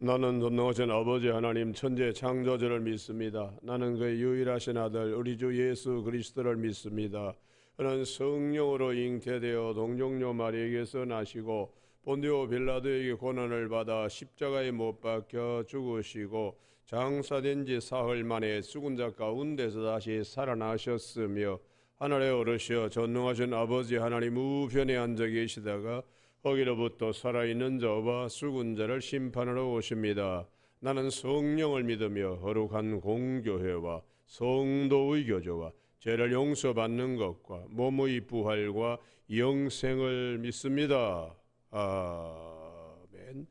나는 전능하신 아버지 하나님 천재 창조주를 믿습니다. 나는 그의 유일하신 아들 우리 주 예수 그리스도를 믿습니다. 그는 성령으로 잉태되어 동정녀 마리에게서 나시고 본디오 빌라도에게 고난을 받아 십자가에 못 박혀 죽으시고 장사된 지 사흘 만에 죽은 자 가운데서 다시 살아나셨으며 하늘에 오르시어 전능하신 아버지 하나님 우편에 앉아 계시다가 거기로부터 살아있는 자와 죽은 자를 심판하러 오십니다. 나는 성령을 믿으며 거룩한 공교회와 성도의 교제와 죄를 용서받는 것과 몸의 부활과 영생을 믿습니다. 아멘.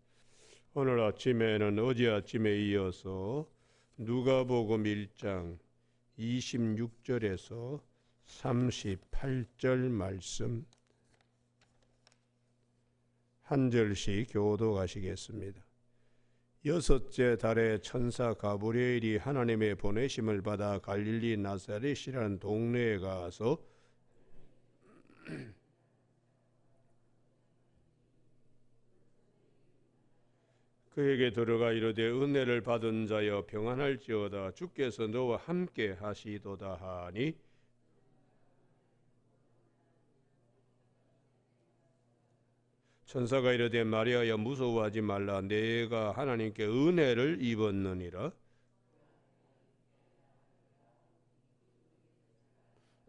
오늘 아침에는 어제 아침에 이어서 누가복음 1장 26절에서 38절 말씀 한 절씩 교독하시겠습니다. 여섯째 달에 천사 가브리엘이 하나님의 보내심을 받아 갈릴리 나사렛이라는 동네에 가서 그에게 들어가 이르되 은혜를 받은 자여 평안할지어다 주께서 너와 함께 하시도다 하니 천사가 이르되 마리아여 무서워하지 말라 내가 하나님께 은혜를 입었느니라.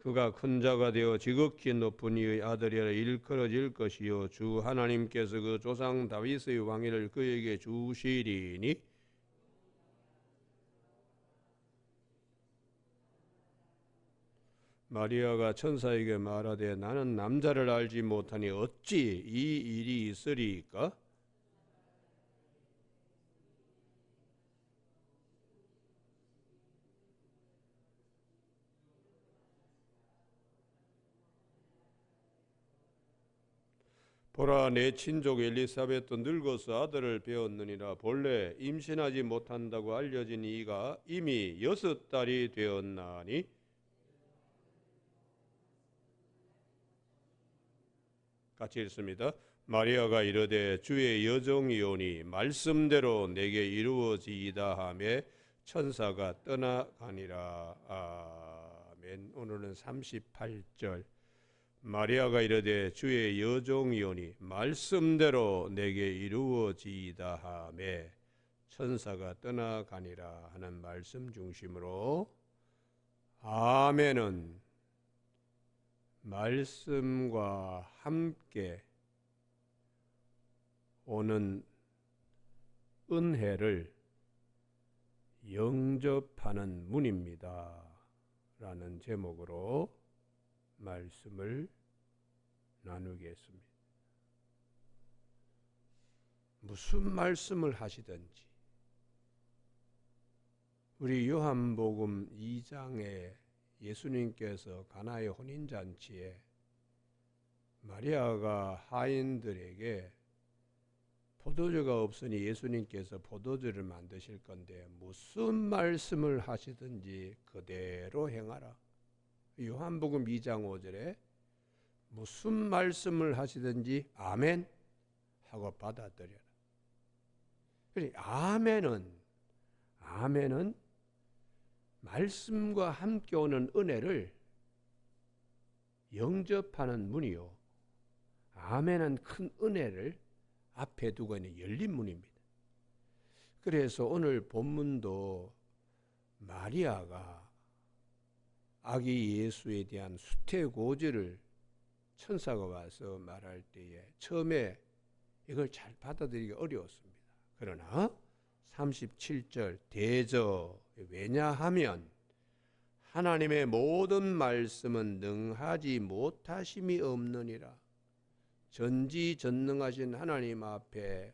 그가 큰 자가 되어 지극히 높은 이의 아들이라 일컬어질 것이요 주 하나님께서 그 조상 다윗의 왕위를 그에게 주시리니 마리아가 천사에게 말하되 나는 남자를 알지 못하니 어찌 이 일이 있으리까? 보라 내 친족 엘리사벳도 늙어서 아들을 배었느니라. 본래 임신하지 못한다고 알려진 이가 이미 6달이 되었나니 같이 읽습니다. 마리아가 이르되 주의 여종이오니 말씀대로 내게 이루어지이다 하매 천사가 떠나가니라. 아멘. 오늘은 38절. 마리아가 이르되 주의 여종이오니 말씀대로 내게 이루어지이다 하매 천사가 떠나가니라 하는 말씀 중심으로 아멘은 말씀과 함께 오는 은혜를 영접하는 문입니다 라는 제목으로 말씀을 나누겠습니다. 무슨 말씀을 하시든지 우리 요한복음 2장에 예수님께서 가나의 혼인잔치에 마리아가 하인들에게 포도주가 없으니 예수님께서 포도주를 만드실 건데 무슨 말씀을 하시든지 그대로 행하라. 요한복음 2장 5절에 무슨 말씀을 하시든지 아멘 하고 받아들여라. 아멘은 말씀과 함께 오는 은혜를 영접하는 문이요. 아멘은 큰 은혜를 앞에 두고 있는 열린 문입니다. 그래서 오늘 본문도 마리아가 아기 예수에 대한 수태고지를 천사가 와서 말할 때에 처음에 이걸 잘 받아들이기 어려웠습니다. 그러나 37절 대저 왜냐하면 하나님의 모든 말씀은 능하지 못하심이 없느니라. 전지전능하신 하나님 앞에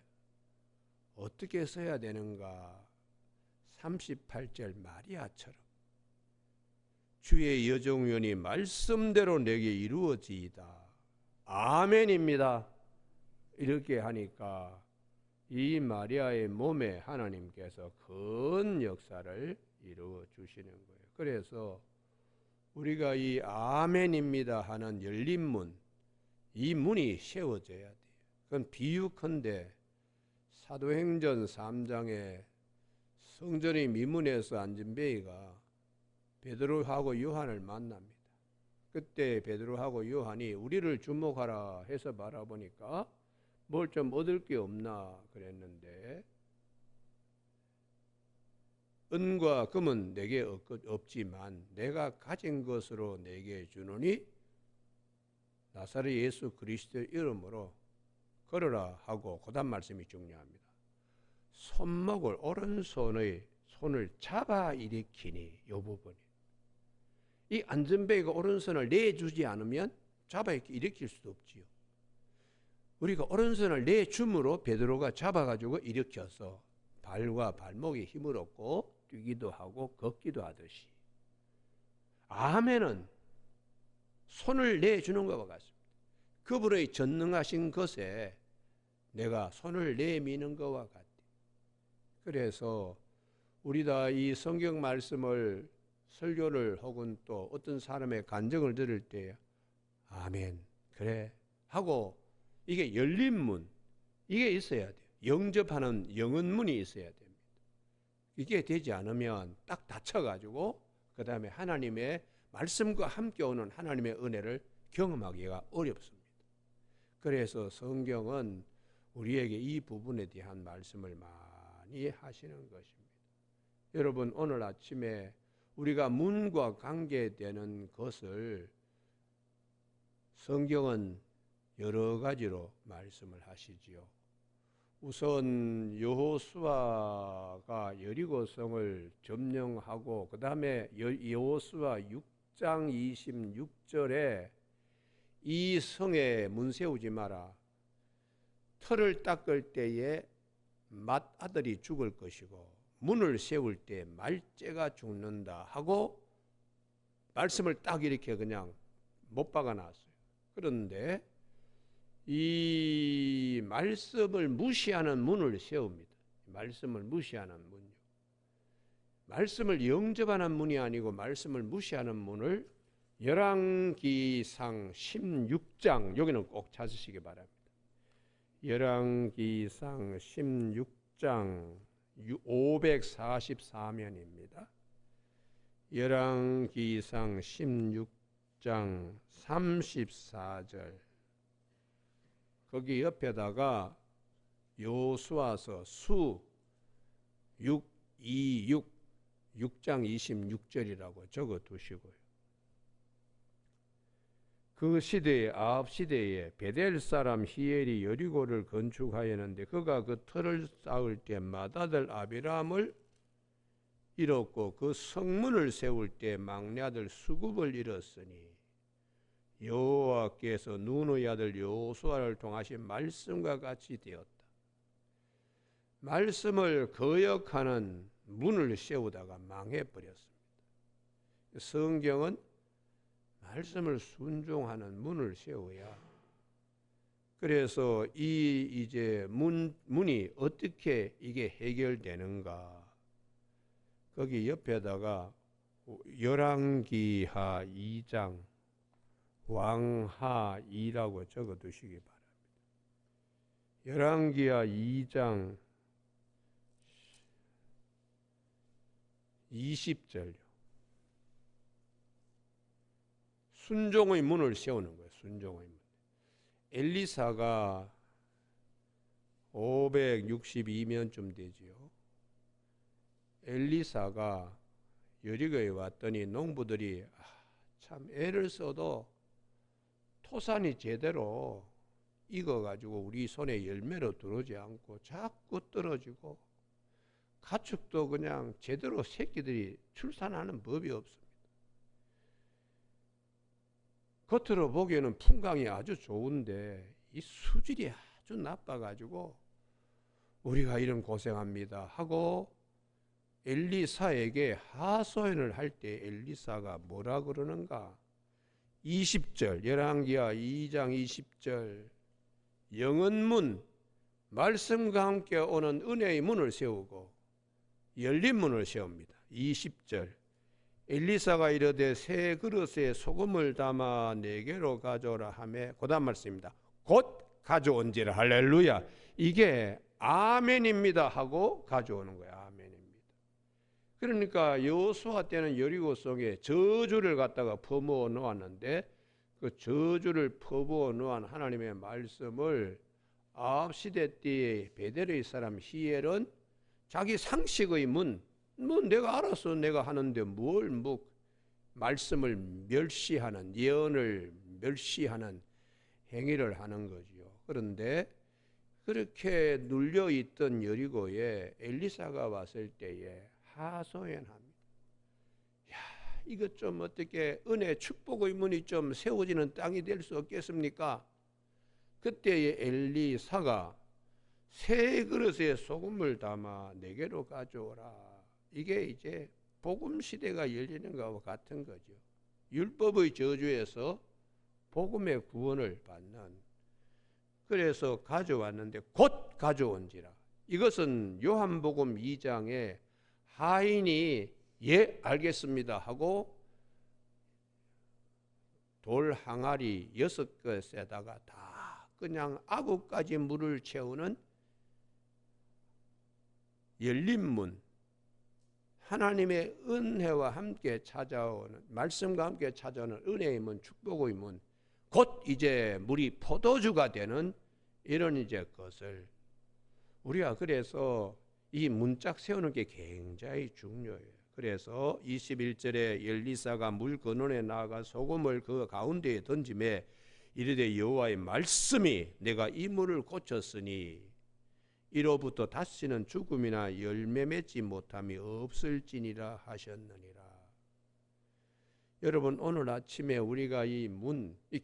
어떻게 서야 되는가? 38절 마리아처럼 주의 여종이오니 말씀대로 내게 이루어지이다. 아멘입니다. 이렇게 하니까 이 마리아의 몸에 하나님께서 큰 역사를 이루어 주시는 거예요. 그래서 우리가 이 아멘입니다 하는 열린 문, 이 문이 세워져야 돼요. 그건 비유컨대 사도행전 3장에 성전의 미문에서 안전뱅이가 베드로하고 요한을 만납니다. 그때 베드로하고 요한이 우리를 주목하라 해서 바라보니까 뭘 좀 얻을 게 없나 그랬는데, 은과 금은 내게 없지만 내가 가진 것으로 내게 주노니 나사렛 예수 그리스도의 이름으로 걸어라 하고, 그 다음 말씀이 중요합니다. 손목을, 오른손의 손을 잡아 일으키니, 이 부분이, 이 안전뱅이가 오른손을 내주지 않으면 잡아 일으킬 수도 없지요. 우리가 오른손을 내줌으로 베드로가 잡아가지고 일으켜서 발과 발목에 힘을 얻고 뛰기도 하고 걷기도 하듯이, 아멘은 손을 내주는 것과 같습니다. 그분의 전능하신 것에 내가 손을 내미는 것과 같아요. 그래서 우리 다 이 성경 말씀을, 설교를 혹은 또 어떤 사람의 간증을 들을 때 아멘 그래 하고, 이게 열린 문, 이게 있어야 돼요. 영접하는 영은문이 있어야 됩니다. 이게 되지 않으면 딱 닫혀가지고 그 다음에 하나님의 말씀과 함께 오는 하나님의 은혜를 경험하기가 어렵습니다. 그래서 성경은 우리에게 이 부분에 대한 말씀을 많이 하시는 것입니다. 여러분, 오늘 아침에 우리가 문과 관계되는 것을 성경은 여러 가지로 말씀을 하시지요. 우선 여호수아가 여리고성을 점령하고, 그 다음에 여호수아 6장 26절에 이 성에 문 세우지 마라, 터를 닦을 때에 맏아들이 죽을 것이고 문을 세울 때 말째가 죽는다 하고 말씀을 딱 이렇게 그냥 못 박아놨어요. 그런데 이 말씀을 무시하는 문을 세웁니다. 말씀을 무시하는 문요. 말씀을 영접하는 문이 아니고 말씀을 무시하는 문을 열왕기상 16장, 여기는 꼭 찾으시기 바랍니다. 열왕기상 16장 544면입니다. 열왕기상 16장 34절, 거기 옆에다가 여호수아서 수 6장 26절이라고 적어 두시고요. 그 시대에, 아합 시대에 베델 사람 히엘이 여리고를 건축하였는데 그가 그 터를 쌓을 때 맏아들 아비람을 잃었고 그 성문을 세울 때 막내 아들 수굽을 잃었으니 여호와께서 눈의 아들 여호수아를 통하신 말씀과 같이 되었다. 말씀을 거역하는 문을 세우다가 망해버렸습니다. 성경은 말씀을 순종하는 문을 세워야. 그래서 이제 문이 어떻게 이게 해결되는가? 거기 옆에다가 열왕기하 2장 왕하 2라고 적어 두시기 바랍니다. 열왕기하 2장 20절요. 순종의 문을 세우는 거예요. 순종의 문. 엘리사가 562년쯤 되지요. 엘리사가 여리고에 왔더니 농부들이 참 애를 써도 토산이 제대로 익어가지고 우리 손에 열매로 들어오지 않고 자꾸 떨어지고 가축도 그냥 제대로 새끼들이 출산하는 법이 없습니다. 겉으로 보기에는 풍광이 아주 좋은데 이 수질이 아주 나빠가지고 우리가 이런 고생합니다 하고 엘리사에게 하소연을 할 때 엘리사가 뭐라 그러는가? 20절, 열왕기하 2장 20절, 영은문, 말씀과 함께 오는 은혜의 문을 세우고 열린 문을 세웁니다. 20절, 엘리사가 이르되 새 그릇에 소금을 담아 내게로 가져오라 하매, 그 다음 말씀입니다. 곧 가져온지라. 할렐루야. 이게 아멘입니다 하고 가져오는 거예요. 아멘입니다. 그러니까 여호수아 때는 여리고 성에 저주를 갖다가 퍼부어 놓았는데 그 저주를 퍼부어 놓은 하나님의 말씀을 아합 시대 때의 베델의 사람 히엘은 자기 상식의 뭐 내가 알아서 내가 하는데 뭘 뭐 말씀을 멸시하는, 예언을 멸시하는 행위를 하는 거지요. 그런데 그렇게 눌려있던 여리고에 엘리사가 왔을 때에 하소연합니다. 야, 이것 좀 어떻게 은혜 축복의 문이 좀 세워지는 땅이 될 수 없겠습니까? 그때에 엘리사가 새 그릇에 소금을 담아 내게로 가져오라. 이게 이제 복음 시대가 열리는 것과 같은 거죠. 율법의 저주에서 복음의 구원을 받는. 그래서 가져왔는데 곧 가져온지라. 이것은 요한복음 2장에 하인이 예 알겠습니다 하고 돌 항아리 6것에다가 다 그냥 아구까지 물을 채우는 열린 문, 하나님의 은혜와 함께 찾아오는, 말씀과 함께 찾아오는 은혜의 문, 축복의 문, 곧 이제 물이 포도주가 되는 이런 이제 것을 우리가 그래서 이 문짝 세우는 게 굉장히 중요해요. 그래서 21절에 엘리사가 물 근원에 나아가 소금을 그 가운데에 던지매 이르되 여호와의 말씀이 내가 이 물을 고쳤으니 이로부터 다시는 죽음이나 열매 맺지 못함이 없을지니라 하셨느니라. 여러분 오늘 아침에 우리가 이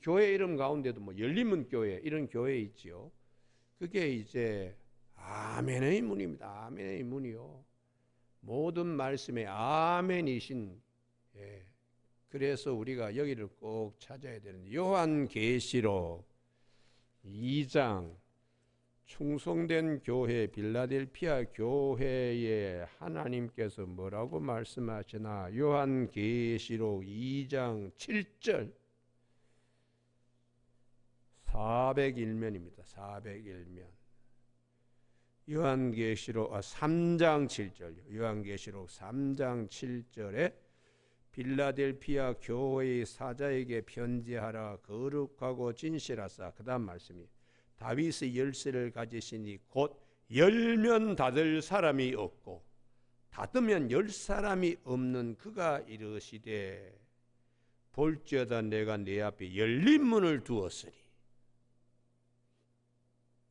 교회 이름 가운데도 뭐 열린문 교회 이런 교회 있지요. 그게 이제 아멘의 문입니다. 아멘의 문이요. 모든 말씀에 아멘이신. 예. 그래서 우리가 여기를 꼭 찾아야 되는데 요한계시록 2장 충성된 교회 빌라델피아 교회에 하나님께서 뭐라고 말씀하시나. 요한계시록 2장 7절 401면입니다. 401면. 요한계시록 3장 7절. 요한계시록 3장 7절에 빌라델피아 교회의 사자에게 편지하라. 거룩하고 진실하사. 그 다음 말씀이 다윗의 열쇠를 가지시니 곧 열면 닫을 사람이 없고 닫으면 열 사람이 없는 그가 이르시되 볼지어다 내가 내 앞에 열린 문을 두었으니.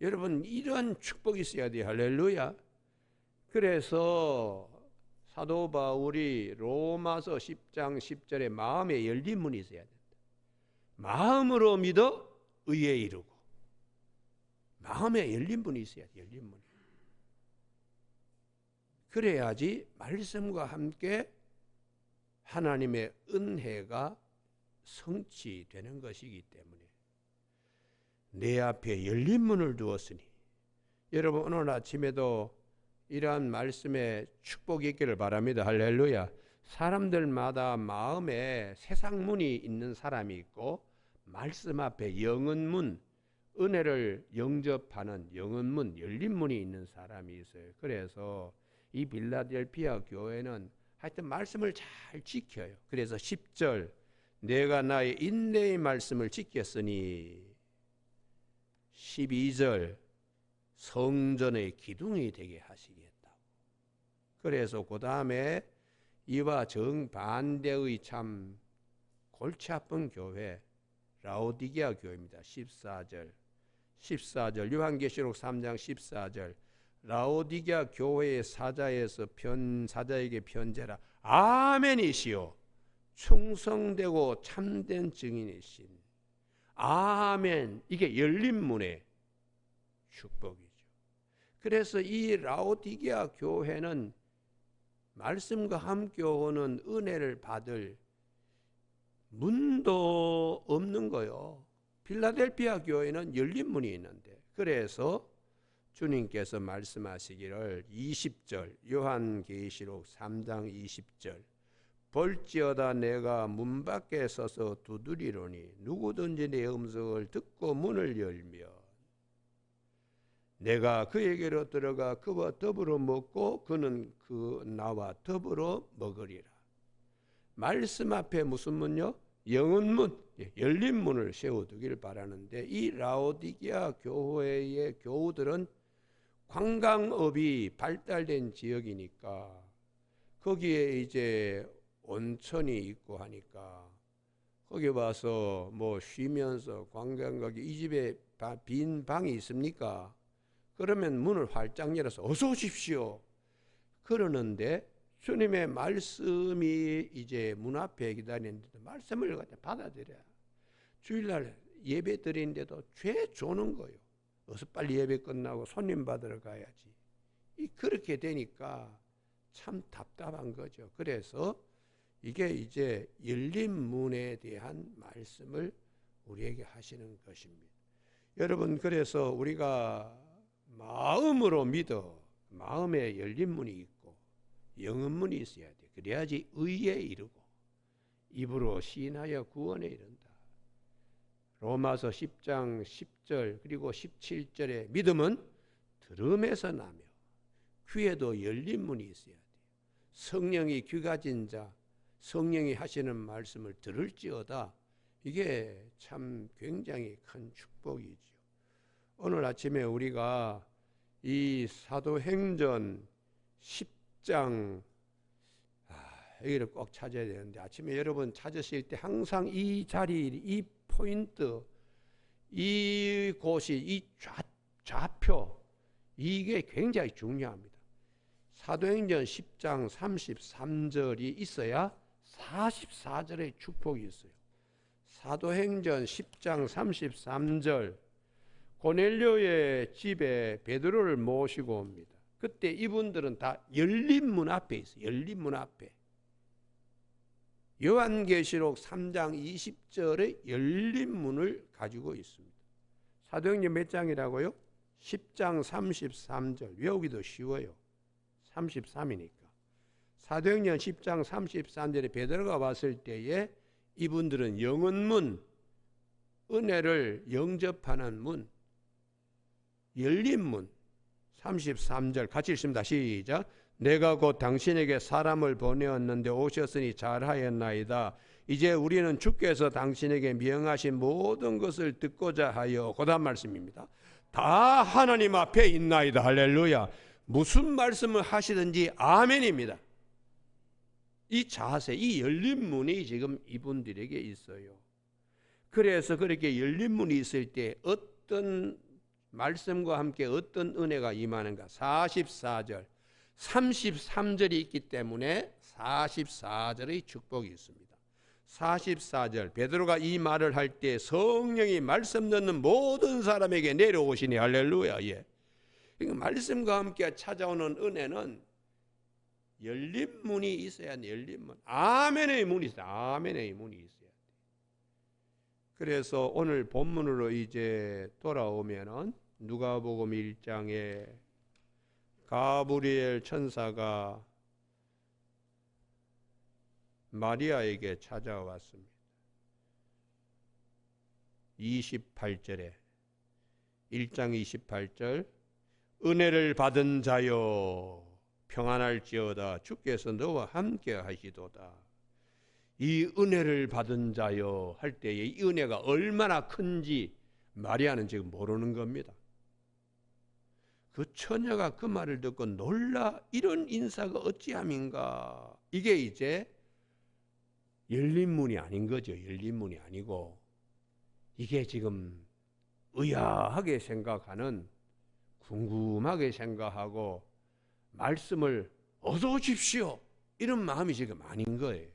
여러분 이런 축복이 있어야 돼요. 할렐루야. 그래서 사도 바울이 로마서 10장 10절에 마음에 열린 문이 있어야 된다. 마음으로 믿어 의에 이르고. 마음에 열린 문이 있어야 돼. 열린 문. 그래야지 말씀과 함께 하나님의 은혜가 성취되는 것이기 때문에 내 앞에 열린 문을 두었으니. 여러분 오늘 아침에도 이러한 말씀에 축복이 있기를 바랍니다. 할렐루야. 사람들마다 마음에 세상 문이 있는 사람이 있고 말씀 앞에 영은 은혜를 영접하는 영은 열린 문이 있는 사람이 있어요. 그래서 이 빌라델피아 교회는 하여튼 말씀을 잘 지켜요. 그래서 10절 내가 나의 인내의 말씀을 지켰으니 12절 성전의 기둥이 되게 하시겠다고. 그래서 그 다음에 이와 정반대의 참 골치 아픈 교회 라오디게아 교회입니다. 14절 요한계시록 3장 14절 라오디게아 교회의 사자에게 편지하라. 아멘이시오 충성되고 참된 증인이신. 아멘. 이게 열린 문의 축복이죠. 그래서 이 라오디게아 교회는 말씀과 함께 오는 은혜를 받을 문도 없는 거요. 필라델피아 교회는 열린 문이 있는데. 그래서 주님께서 말씀하시기를 20절 요한계시록 3장 20절 볼지어다 내가 문 밖에 서서 두드리노니 누구든지 내 음성을 듣고 문을 열면 내가 그에게로 들어가 그와 더불어 먹고 그는 그 나와 더불어 먹으리라. 말씀 앞에 무슨 문요? 영은 열린 문을 세워두길 바라는데, 이 라오디게아 교회의 교우들은 관광업이 발달된 지역이니까 거기에 이제 온천이 있고 하니까 거기 와서 뭐 쉬면서 관광객이 이 집에 빈 방이 있습니까? 그러면 문을 활짝 열어서 어서 오십시오 그러는데, 주님의 말씀이 이제 문 앞에 기다리는데 말씀을 받아들여야 주일날 예배 드리는데도 죄 조는 거예요. 어서 빨리 예배 끝나고 손님 받으러 가야지. 그렇게 되니까 참 답답한 거죠. 그래서 이게 이제 열린 문에 대한 말씀을 우리에게 하시는 것입니다. 여러분, 그래서 우리가 마음으로 믿어 마음에 열린 문이 있고 영문이 있어야 돼. 그래야지 의에 이르고 입으로 시인하여 구원에 이른다. 로마서 10장 10절 그리고 17절에 믿음은 들음에서 나며 귀에도 열린 문이 있어야 돼요. 성령이 귀 가진 자, 성령이 하시는 말씀을 들을지어다. 이게 참 굉장히 큰 축복이죠. 오늘 아침에 우리가 이 사도행전 10장 여기를 꼭 찾아야 되는데, 아침에 여러분 찾으실 때 항상 이 자리, 이 포인트, 이 곳이, 이 좌표, 이게 굉장히 중요합니다. 사도행전 10장 33절이 있어야 44절의 축복이 있어요. 사도행전 10장 33절, 고넬료의 집에 베드로를 모시고 옵니다. 그때 이분들은 다 열린 문 앞에 있어요. 열린 문 앞에. 요한계시록 3장 20절에 열린 문을 가지고 있습니다. 사도행전 몇 장이라고요? 10장 33절. 외우기도 쉬워요. 33이니까. 사도행전 10장 33절에 베드로가 왔을 때에 이분들은 영언문, 은혜를 영접하는 문, 열린 문, 33절 같이 읽습니다. 시작. 내가 곧 당신에게 사람을 보내었는데 오셨으니 잘하였나이다. 이제 우리는 주께서 당신에게 명하신 모든 것을 듣고자 하여, 그 다음 말씀입니다. 다 하나님 앞에 있나이다. 할렐루야. 무슨 말씀을 하시든지 아멘입니다. 이 자세, 이 열린 문이 지금 이분들에게 있어요. 그래서 그렇게 열린 문이 있을 때 어떤 말씀과 함께 어떤 은혜가 임하는가? 44절, 33절이 있기 때문에 44절의 축복이 있습니다. 44절, 베드로가 이 말을 할 때 성령이 말씀 듣는 모든 사람에게 내려오시니 할렐루야. 예. 그러니까 말씀과 함께 찾아오는 은혜는 열린 문이 있어야 돼. 열린 문. 아멘의 문이 있어요. 아멘의 문이 있어야 돼. 그래서 오늘 본문으로 이제 돌아오면은 누가복음 1장에 가브리엘 천사가 마리아에게 찾아왔습니다. 28절에 1장 28절, 은혜를 받은 자여 평안할지어다, 주께서 너와 함께 하시도다. 이 은혜를 받은 자여 할 때에 이 은혜가 얼마나 큰지 마리아는 지금 모르는 겁니다. 그 처녀가 그 말을 듣고 놀라 이런 인사가 어찌함인가. 이게 이제 열린 문이 아닌 거죠. 열린 문이 아니고 이게 지금 의아하게 생각하는, 궁금하게 생각하고 말씀을 어서 오십시오 이런 마음이 지금 아닌 거예요.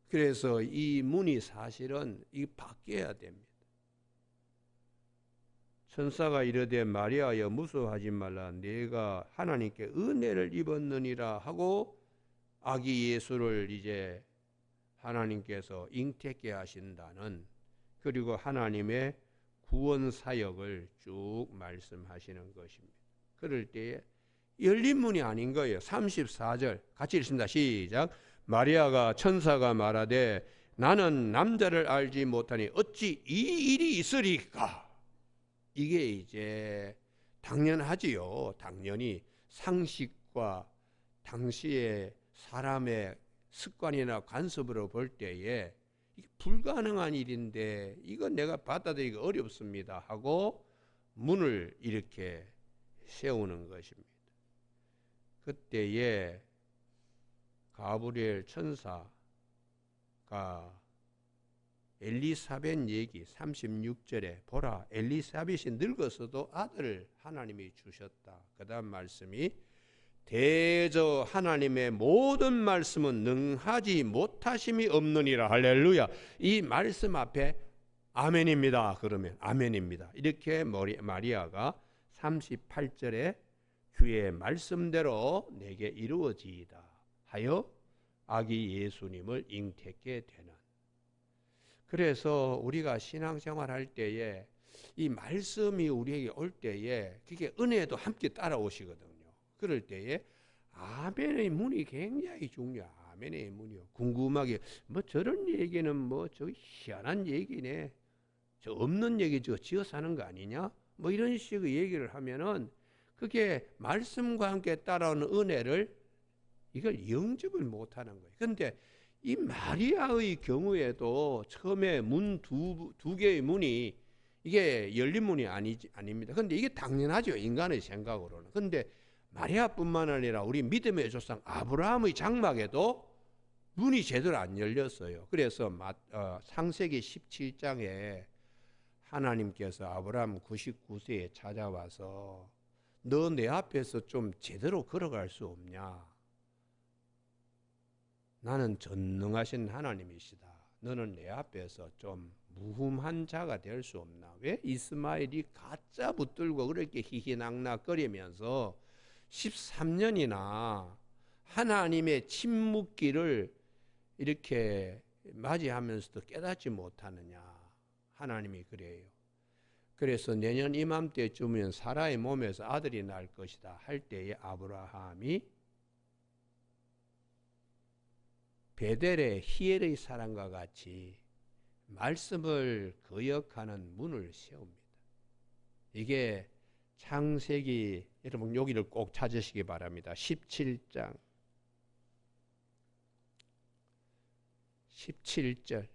그래서 이 문이 사실은 이 바뀌어야 됩니다. 천사가 이르되 마리아여 무서워하지 말라, 네가 하나님께 은혜를 입었느니라 하고 아기 예수를 이제 하나님께서 잉태케 하신다는, 그리고 하나님의 구원 사역을 쭉 말씀하시는 것입니다. 그럴 때에 열린 문이 아닌 거예요. 34절 같이 읽습니다. 시작. 마리아가 천사가 말하되 나는 남자를 알지 못하니 어찌 이 일이 있으리까. 이게 이제 당연하지요. 당연히 상식과 당시의 사람의 습관이나 관습으로 볼 때에 이게 불가능한 일인데 이건 내가 받아들이기 어렵습니다 하고 문을 이렇게 세우는 것입니다. 그때에 가브리엘 천사가 엘리사벳 얘기 36절에 보라 엘리사벳이 늙어서도 아들을 하나님이 주셨다. 그 다음 말씀이 대저 하나님의 모든 말씀은 능하지 못하심이 없느니라. 할렐루야. 이 말씀 앞에 아멘입니다. 그러면 아멘입니다. 이렇게 마리아가 38절에 주의 말씀대로 내게 이루어지이다 하여 아기 예수님을 잉태케 되는. 그래서 우리가 신앙생활 할 때에 이 말씀이 우리에게 올 때에 그게 은혜도 함께 따라오시거든요. 그럴 때에 아멘의 문이 굉장히 중요해요. 아멘의 문이요. 궁금하게 뭐 저런 얘기는 뭐 저 희한한 얘기네. 저 없는 얘기 저 지어서 하는 거 아니냐? 뭐 이런 식의 얘기를 하면은 그게 말씀과 함께 따라오는 은혜를 이걸 영접을 못하는 거예요. 그런데 이 마리아의 경우에도 처음에 문 두 개의 문이 이게 열린 문이 아닙니다. 그런데 이게 당연하죠. 인간의 생각으로는. 그런데 마리아뿐만 아니라 우리 믿음의 조상 아브라함의 장막에도 문이 제대로 안 열렸어요. 그래서 창세기 17장에 하나님께서 아브라함 99세에 찾아와서 너 내 앞에서 좀 제대로 걸어갈 수 없냐? 나는 전능하신 하나님이시다. 너는 내 앞에서 좀 무흠한 자가 될 수 없나? 왜 이스마엘이 가짜 붙들고 그렇게 희희낙낙거리면서 13년이나 하나님의 침묵기를 이렇게 맞이하면서도 깨닫지 못하느냐? 하나님이 그래요. 그래서 내년 이맘때쯤이면 사라의 몸에서 아들이 날 것이다 할 때에 아브라함이 베델의 히엘의 사람과 같이 말씀을 거역하는 문을 세웁니다. 이게 창세기, 여러분 여기를 꼭 찾으시기 바랍니다. 17장 17절.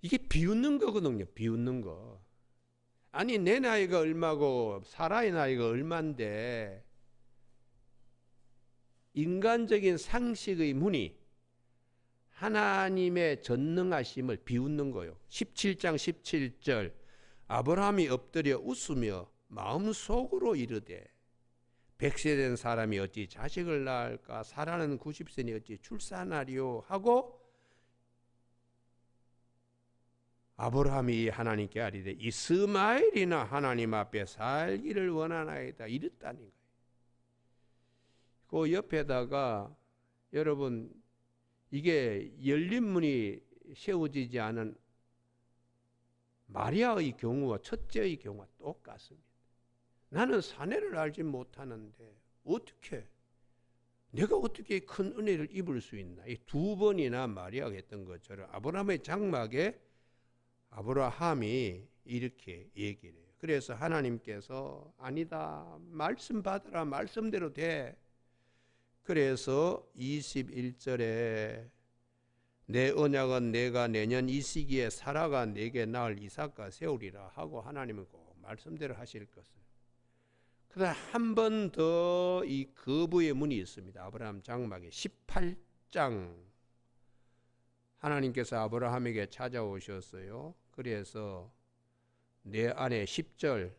이게 비웃는 거거든요. 비웃는 거. 아니 내 나이가 얼마고 사라의 나이가 얼만데 인간적인 상식의 문이 하나님의 전능하심을 비웃는 거예요. 17장 17절. 아브라함이 엎드려 웃으며 마음속으로 이르되 100세 된 사람이 어찌 자식을 낳을까? 사라는 90세니 어찌 출산하리요? 하고 아브라함이 하나님께 아뢰되 이스마엘이나 하나님 앞에 살기를 원하나이다. 이랬다는 거예요. 그 옆에다가 여러분 이게 열린 문이 세워지지 않은 마리아의 경우와 첫째의 경우가 똑같습니다. 나는 사내를 알지 못하는데 어떻게 내가 어떻게 큰 은혜를 입을 수 있나? 이 두 번이나 마리아가 했던 것처럼 아브라함의 장막에 아브라함이 이렇게 얘기를 해요. 그래서 하나님께서 아니다. 말씀 받으라. 말씀대로 돼. 그래서 21절에 내 언약은 내가 내년 이 시기에 사라가 내게 낳을 이삭과 세우리라 하고 하나님은 꼭 말씀대로 하실 것을. 그다음 한 번 더 이 거부의 문이 있습니다. 아브라함 장막에 18장 하나님께서 아브라함에게 찾아오셨어요. 그래서 내 안에 10절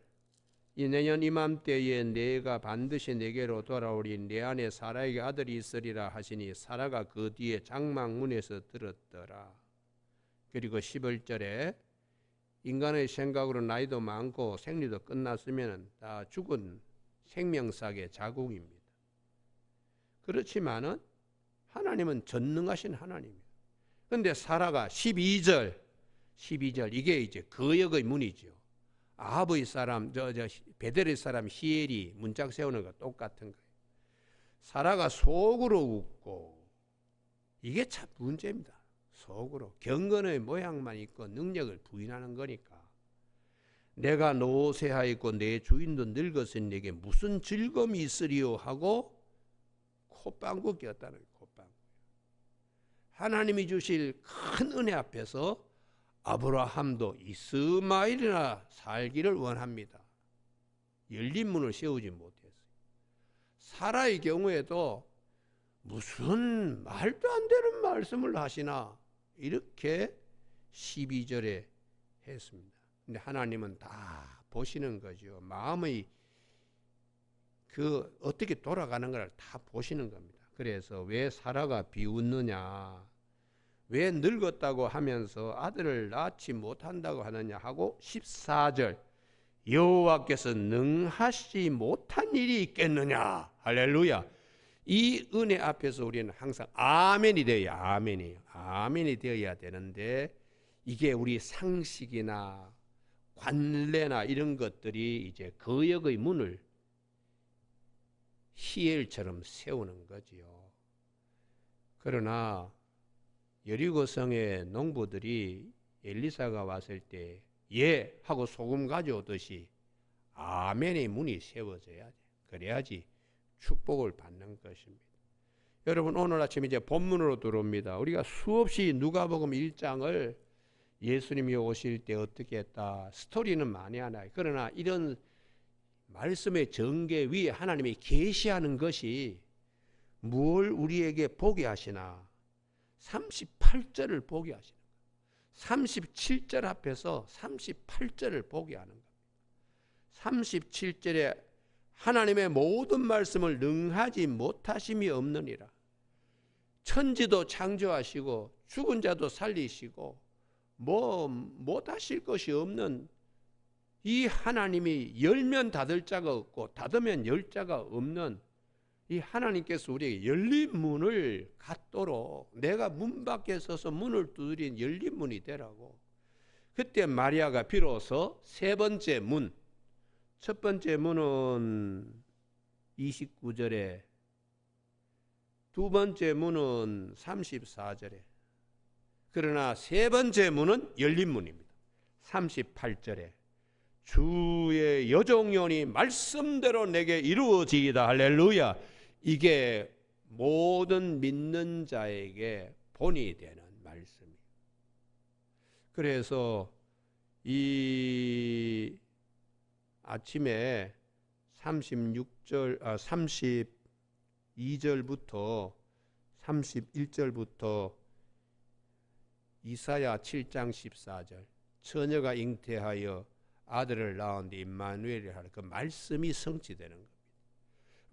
이 내년 이맘때에 내가 반드시 내게로 돌아오리 내 안에 사라에게 아들이 있으리라 하시니 사라가 그 뒤에 장막문에서 들었더라. 그리고 11절에 인간의 생각으로 나이도 많고 생리도 끝났으면 다 죽은 생명삭의 자궁입니다. 그렇지만은 하나님은 전능하신 하나님이에요. 그런데 사라가 12절 이게 이제 거역의 문이죠. 아합의 사람, 베델의 사람 히엘이 문짝 세우는 거 똑같은 거예요. 사라가 속으로 웃고 이게 참 문제입니다. 속으로 경건의 모양만 있고 능력을 부인하는 거니까 내가 노쇠하였고 내 주인도 늙었으니 내게 무슨 즐거움이 있으리요 하고 콧방구 꼈다는 거예요. 콧방구. 하나님이 주실 큰 은혜 앞에서 아브라함도 이스마엘이나 살기를 원합니다. 열린 문을 세우지 못했어요. 사라의 경우에도 무슨 말도 안 되는 말씀을 하시나 이렇게 12절에 했습니다. 근데 하나님은 다 보시는 거죠. 마음의 그 어떻게 돌아가는 걸 다 보시는 겁니다. 그래서 왜 사라가 비웃느냐, 왜 늙었다고 하면서 아들을 낳지 못한다고 하느냐 하고 14절 여호와께서 능하시 못한 일이 있겠느냐. 할렐루야. 이 은혜 앞에서 우리는 항상 아멘이 되어야 아멘이에요. 아멘이 되어야 되는데 이게 우리 상식이나 관례나 이런 것들이 이제 거역의 문을 희엘처럼 세우는 거지요. 그러나 여리고성의 농부들이 엘리사가 왔을 때 예 하고 소금 가져오듯이 아멘의 문이 세워져야 돼. 그래야지 축복을 받는 것입니다. 여러분 오늘 아침 이제 본문으로 들어옵니다. 우리가 수없이 누가복음 1장을 예수님이 오실 때 어떻게 했다 스토리는 많이 하나요. 그러나 이런 말씀의 전개 위에 하나님이 계시하는 것이 뭘 우리에게 보게 하시나 38절을 보게 하시는 거예요. 37절 앞에서 38절을 보게 하는 겁니다. 37절에 하나님의 모든 말씀을 능하지 못하심이 없느니라. 천지도 창조하시고 죽은 자도 살리시고 뭐 못하실 것이 없는 이 하나님이 열면 닫을 자가 없고 닫으면 열 자가 없는 이 하나님께서 우리에게 열린 문을 갖도록 내가 문 밖에 서서 문을 두드린 열린 문이 되라고. 그때 마리아가 비로소 세 번째 문, 첫 번째 문은 29절에, 두 번째 문은 34절에, 그러나 세 번째 문은 열린 문입니다. 38절에 주의 여종연이 말씀대로 내게 이루어지이다. 할렐루야. 이게 모든 믿는 자에게 본이 되는 말씀이에요. 그래서 이 아침에 32절부터 31절부터 이사야 7장 14절 처녀가 잉태하여 아들을 낳은데 임마누엘이 하는 그 말씀이 성취되는 겁니다.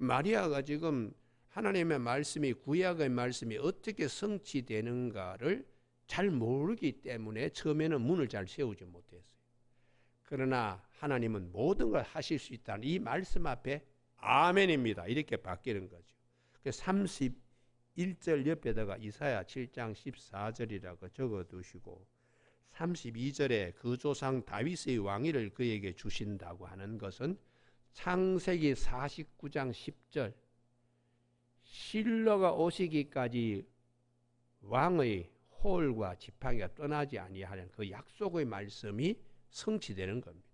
마리아가 지금 하나님의 말씀이 구약의 말씀이 어떻게 성취되는가를 잘 모르기 때문에 처음에는 문을 잘 세우지 못했어요. 그러나 하나님은 모든 걸 하실 수 있다는 이 말씀 앞에 아멘입니다. 이렇게 바뀌는 거죠. 31절 옆에다가 이사야 7장 14절이라고 적어두시고 32절에 그 조상 다윗의 왕위를 그에게 주신다고 하는 것은 창세기 49장 10절 실로가 오시기까지 왕의 홀과 지팡이가 떠나지 아니하는 그 약속의 말씀이 성취되는 겁니다.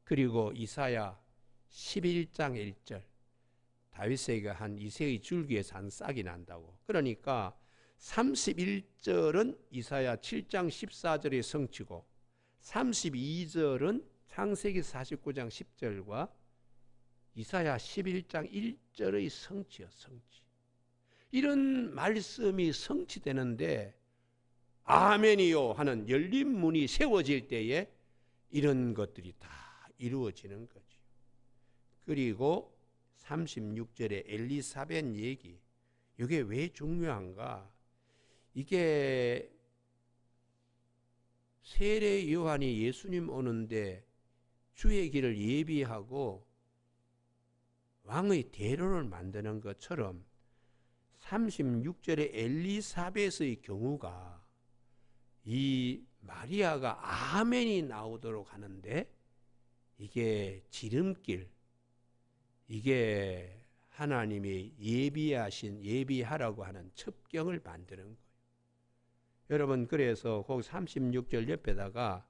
그리고 이사야 11장 1절 다윗에게 한 이새의 줄기에서 한 싹이 난다고. 그러니까 31절은 이사야 7장 14절의 성취고 32절은 창세기 49장 10절과 이사야 11장 1절의 성취요. 성취. 이런 말씀이 성취되는데 아멘이요 하는 열린 문이 세워질 때에 이런 것들이 다 이루어지는 거죠. 그리고 36절에 엘리사벳 얘기, 이게 왜 중요한가? 이게 세례 요한이 예수님 오는데 주의 길을 예비하고 왕의 대로를 만드는 것처럼 36절에 엘리사벳의 경우가 이 마리아가 아멘이 나오도록 하는데 이게 지름길, 이게 하나님이 예비하라고 하는 첩경을 만드는 거예요. 여러분 그래서 거기 36절 옆에다가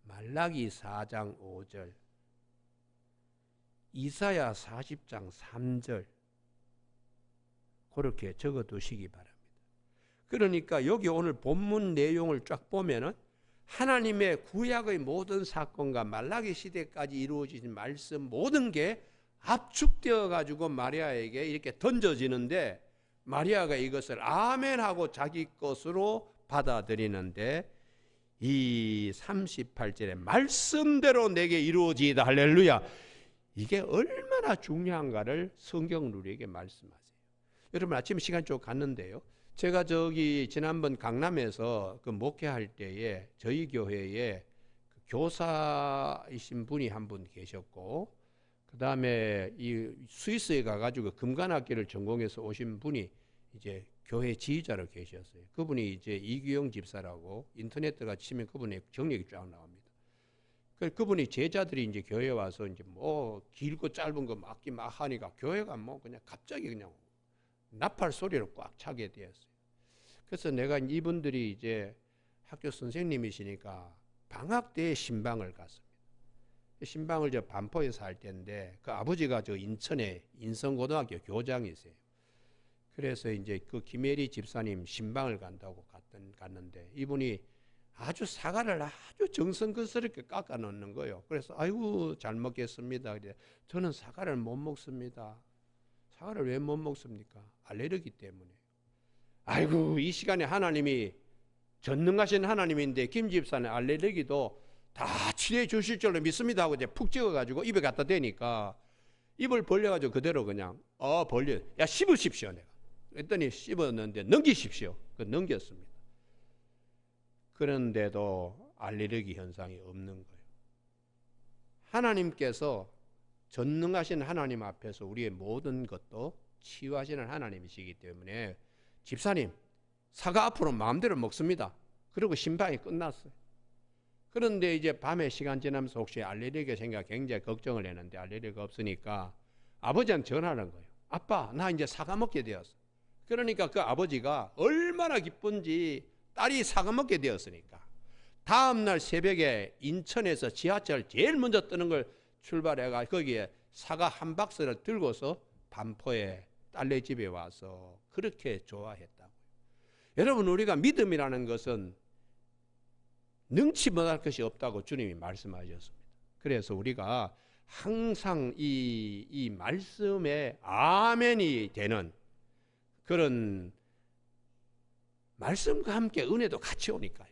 말라기 4장 5절, 이사야 40장 3절 그렇게 적어두시기 바랍니다. 그러니까 여기 오늘 본문 내용을 쫙 보면은 하나님의 구약의 모든 사건과 말라기 시대까지 이루어진 말씀 모든 게 압축되어 가지고 마리아에게 이렇게 던져지는데 마리아가 이것을 아멘하고 자기 것으로 받아들이는데 이 38절에 말씀대로 내게 이루어지이다 할렐루야, 이게 얼마나 중요한가를 성경은 우리에게 말씀하세요. 여러분 아침 시간 좀 갔는데요, 제가 저기 지난번 강남에서 그 목회할 때에 저희 교회에 교사이신 분이 한 분 계셨고, 그 다음에 이 스위스에 가가지고 금관학기를 전공해서 오신 분이 이제 교회 지휘자로 계셨어요. 그분이 이제 이규영 집사라고 인터넷에가 치면 그분의 경력이 쫙 나옵니다. 그분이 제자들이 이제 교회에 와서 이제 뭐 길고 짧은 거 막기 막 하니까 교회가 뭐 그냥 갑자기 그냥 나팔 소리로 꽉 차게 되었어요. 그래서 내가 이분들이 이제 학교 선생님이시니까 방학 때에 신방을 갔습니다. 신방을 저 반포에서 할 때인데 그 아버지가 저 인천에 인성고등학교 교장이세요. 그래서 이제 그 김혜리 집사님 신방을 간다고 갔는데 이분이 아주 사과를 아주 정성스럽게 깎아 놓는 거예요. 그래서 아이고 잘 먹겠습니다. 저는 사과를 못 먹습니다. 사과를 왜 못 먹습니까? 알레르기 때문에. 아이고 이 시간에 하나님이 전능하신 하나님인데 김 집사는 알레르기도 다 치료해 주실 줄로 믿습니다 하고 이제 푹 찍어가지고 입에 갖다 대니까 입을 벌려가지고 그대로 그냥 벌려, 야 씹으십시오 내가. 그랬더니 씹었는데 넘기십시오. 넘겼습니다. 그런데도 알레르기 현상이 없는 거예요. 하나님께서 전능하신 하나님 앞에서 우리의 모든 것도 치유하시는 하나님이시기 때문에 집사님 사과 앞으로 마음대로 먹습니다. 그리고 신방이 끝났어요. 그런데 이제 밤에 시간 지나면서 혹시 알레르기가 생겨 굉장히 걱정을 했는데 알레르기가 없으니까 아버지한테 전화하는 거예요. 아빠 나 이제 사과 먹게 되었어. 그러니까 그 아버지가 얼마나 기쁜지 딸이 사과 먹게 되었으니까 다음날 새벽에 인천에서 지하철 제일 먼저 뜨는 걸 출발해가 거기에 사과 한 박스를 들고서 반포에 딸네 집에 와서 그렇게 좋아했다고요. 여러분 우리가 믿음이라는 것은 능치 못할 것이 없다고 주님이 말씀하셨습니다. 그래서 우리가 항상 이 말씀에 아멘이 되는 그런 말씀과 함께 은혜도 같이 오니까요.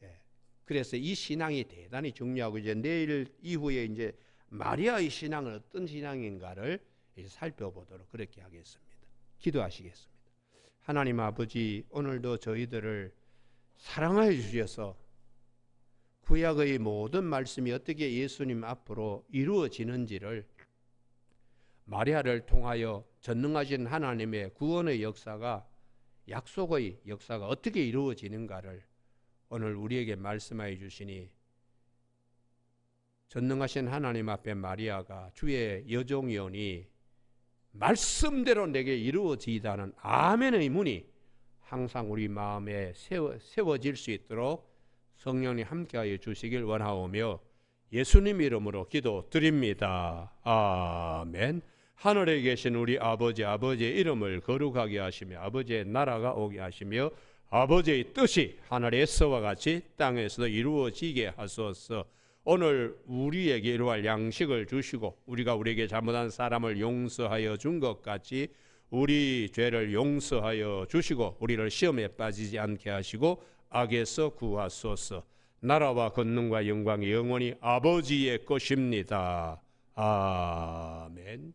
예. 그래서 이 신앙이 대단히 중요하고 이제 내일 이후에 이제 마리아의 신앙은 어떤 신앙인가를 이제 살펴보도록 그렇게 하겠습니다. 기도하시겠습니다. 하나님 아버지 오늘도 저희들을 사랑하여 주셔서 구약의 모든 말씀이 어떻게 예수님 앞으로 이루어지는지를 마리아를 통하여 전능하신 하나님의 구원의 역사가 약속의 역사가 어떻게 이루어지는가를 오늘 우리에게 말씀하여 주시니 전능하신 하나님 앞에 마리아가 주의 여종이오니 말씀대로 내게 이루어지이다는 아멘의 문이 항상 우리 마음에 세워질 수 있도록 성령님 함께하여 주시길 원하오며 예수님 이름으로 기도드립니다. 아멘. 하늘에 계신 우리 아버지의 이름을 거룩하게 하시며 아버지의 나라가 오게 하시며 아버지의 뜻이 하늘에서와 같이 땅에서도 이루어지게 하소서. 오늘 우리에게 이루할 양식을 주시고 우리가 우리에게 잘못한 사람을 용서하여 준 것 같이 우리 죄를 용서하여 주시고 우리를 시험에 빠지지 않게 하시고 악에서 구하소서. 나라와 권능과 영광이 영원히 아버지의 것입니다. 아멘.